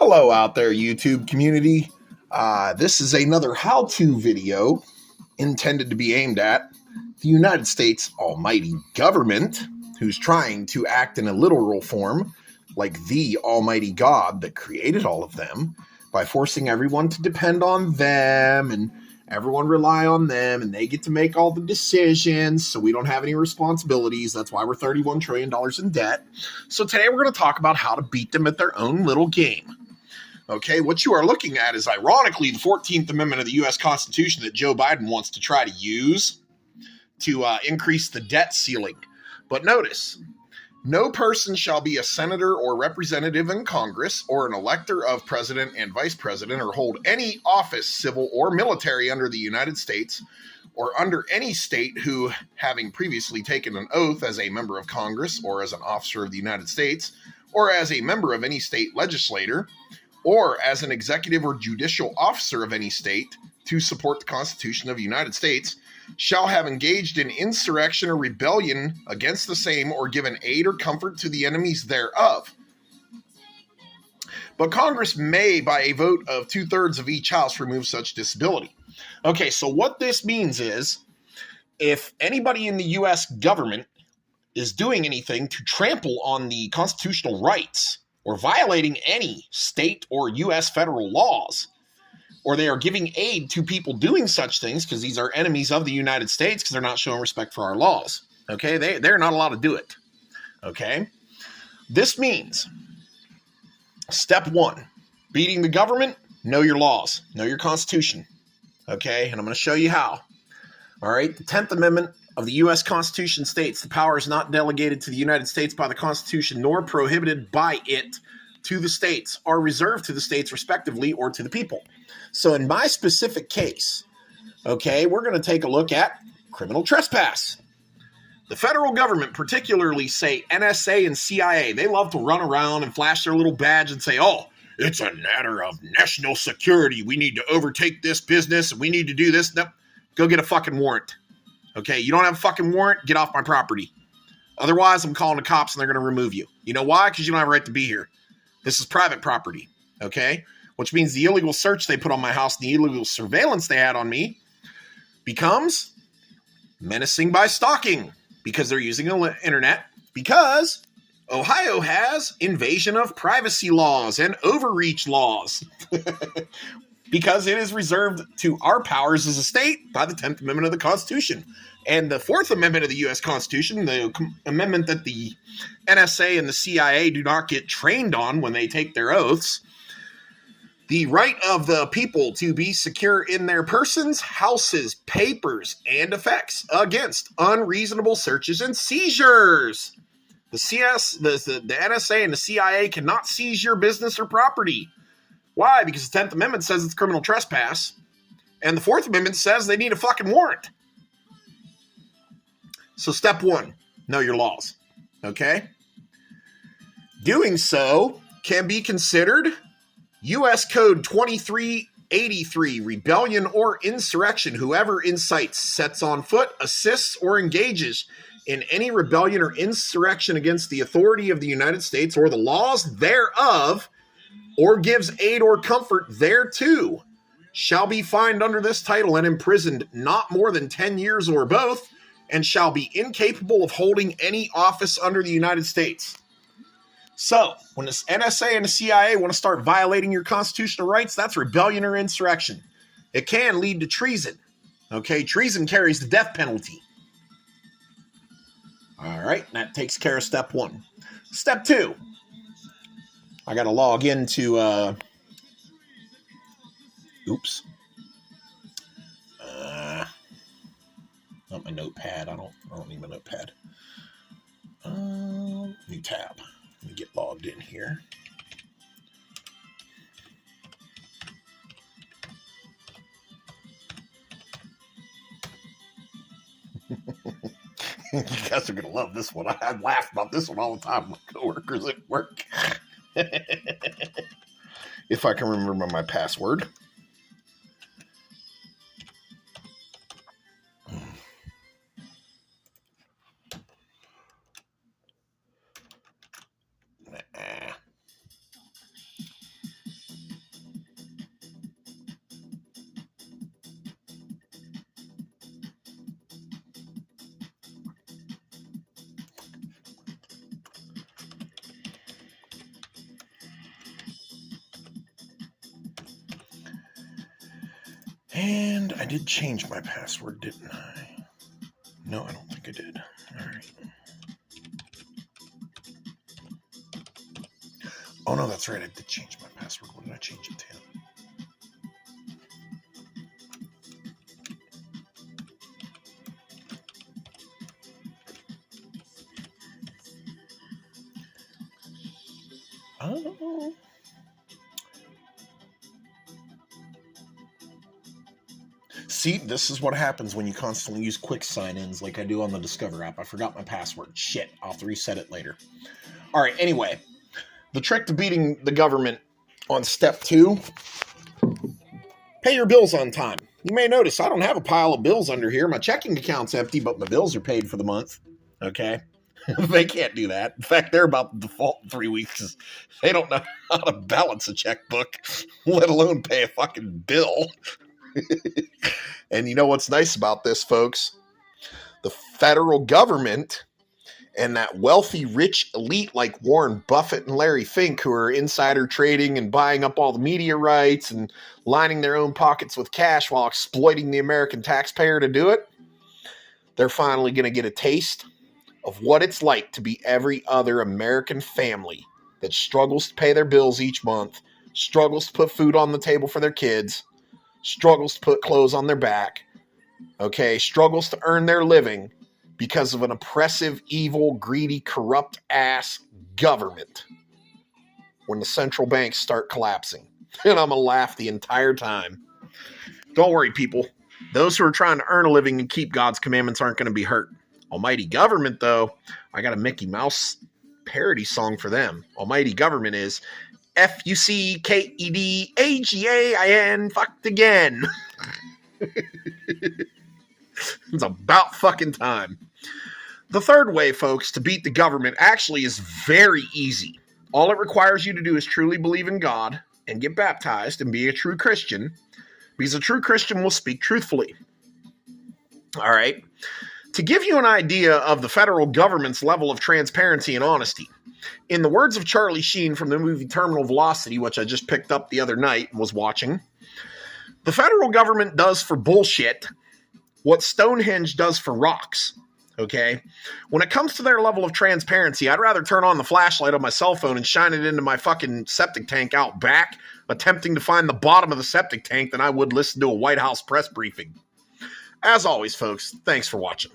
Hello out there, YouTube community. This is another how-to video intended to be aimed at the United States almighty government, who's trying to act in a literal form like the almighty God that created all of them by forcing everyone to depend on them and everyone rely on them, and they get to make all the decisions, so we don't have any responsibilities. That's why we're $31 trillion in debt. So today we're going to talk about how to beat them at their own little game. Okay, what you are looking at is ironically the 14th Amendment of the U.S. Constitution that Joe Biden wants to try to use to increase the debt ceiling. But notice, no person shall be a senator or representative in Congress or an elector of president and vice president or hold any office, civil or military under the United States or under any state who, having previously taken an oath as a member of Congress or as an officer of the United States or as a member of any state legislature, or as an executive or judicial officer of any state to support the Constitution of the United States, shall have engaged in insurrection or rebellion against the same or given aid or comfort to the enemies thereof. But Congress may, by a vote of 2/3 of each house, remove such disability. Okay, so what this means is, if anybody in the U.S. government is doing anything to trample on the constitutional rights or violating any state or U.S. federal laws, or they are giving aid to people doing such things because these are enemies of the United States because they're not showing respect for our laws, okay? They're not allowed to do it, okay? This means, step one, beating the government, know your laws, know your Constitution, okay? And I'm going to show you how. All right, the 10th Amendment of the U.S. Constitution states the power is not delegated to the United States by the Constitution nor prohibited by it to the states or reserved to the states respectively or to the people. So in my specific case, okay, we're going to take a look at criminal trespass. The federal government, particularly, say, NSA and CIA, they love to run around and flash their little badge and say, oh, it's a matter of national security. We need to overtake this business and we need to do this. No, go get a fucking warrant. Okay, you don't have a fucking warrant, get off my property. Otherwise, I'm calling the cops and they're going to remove you. You know why? Because you don't have a right to be here. This is private property, okay? Which means the illegal search they put on my house, the illegal surveillance they had on me, becomes menacing by stalking because they're using the internet, because Ohio has invasion of privacy laws and overreach laws. Because it is reserved to our powers as a state by the 10th Amendment of the Constitution. And the 4th Amendment of the U.S. Constitution, the amendment that the NSA and the CIA do not get trained on when they take their oaths, the right of the people to be secure in their persons, houses, papers, and effects against unreasonable searches and seizures. The NSA and the CIA cannot seize your business or property. Why? Because the 10th Amendment says it's criminal trespass, and the 4th Amendment says they need a fucking warrant. So step one, know your laws, okay? Doing so can be considered U.S. Code 2383, rebellion or insurrection. Whoever incites, sets on foot, assists, or engages in any rebellion or insurrection against the authority of the United States or the laws thereof, or gives aid or comfort thereto, shall be fined under this title and imprisoned not more than 10 years or both, and shall be incapable of holding any office under the United States. So, when the NSA and the CIA want to start violating your constitutional rights, that's rebellion or insurrection. It can lead to treason. Okay, treason carries the death penalty. All right, that takes care of step one. Step two. I got to log into, not my notepad. I don't need my notepad. New tab. Let me get logged in here. You guys are going to love this one. I laugh about this one all the time with my coworkers at work. If I can remember my password. And I did change my password, didn't I? No, I don't think I did. All right. Oh, no, that's right. I did change my password. What did I change it to? Oh. See, this is what happens when you constantly use quick sign-ins like I do on the Discover app. I forgot my password. Shit, I'll have to reset it later. All right, anyway. The trick to beating the government on step 2, pay your bills on time. You may notice I don't have a pile of bills under here. My checking account's empty, but my bills are paid for the month. Okay? They can't do that. In fact, they're about to default in 3 weeks. They don't know how to balance a checkbook, let alone pay a fucking bill. And you know what's nice about this, folks? The federal government and that wealthy, rich elite like Warren Buffett and Larry Fink, who are insider trading and buying up all the media rights and lining their own pockets with cash while exploiting the American taxpayer to do it, they're finally going to get a taste of what it's like to be every other American family that struggles to pay their bills each month, struggles to put food on the table for their kids, struggles to put clothes on their back, okay, struggles to earn their living because of an oppressive, evil, greedy, corrupt-ass government when the central banks start collapsing. And I'm going to laugh the entire time. Don't worry, people. Those who are trying to earn a living and keep God's commandments aren't going to be hurt. Almighty government, though, I got a Mickey Mouse parody song for them. Almighty government is F-U-C-K-E-D-A-G-A-I-N, fucked again. It's about fucking time. The third way, folks, to beat the government actually is very easy. All it requires you to do is truly believe in God and get baptized and be a true Christian, because a true Christian will speak truthfully. All right? To give you an idea of the federal government's level of transparency and honesty, in the words of Charlie Sheen from the movie Terminal Velocity, which I just picked up the other night and was watching, the federal government does for bullshit what Stonehenge does for rocks, okay? When it comes to their level of transparency, I'd rather turn on the flashlight on my cell phone and shine it into my fucking septic tank out back, attempting to find the bottom of the septic tank, than I would listen to a White House press briefing. As always, folks, thanks for watching.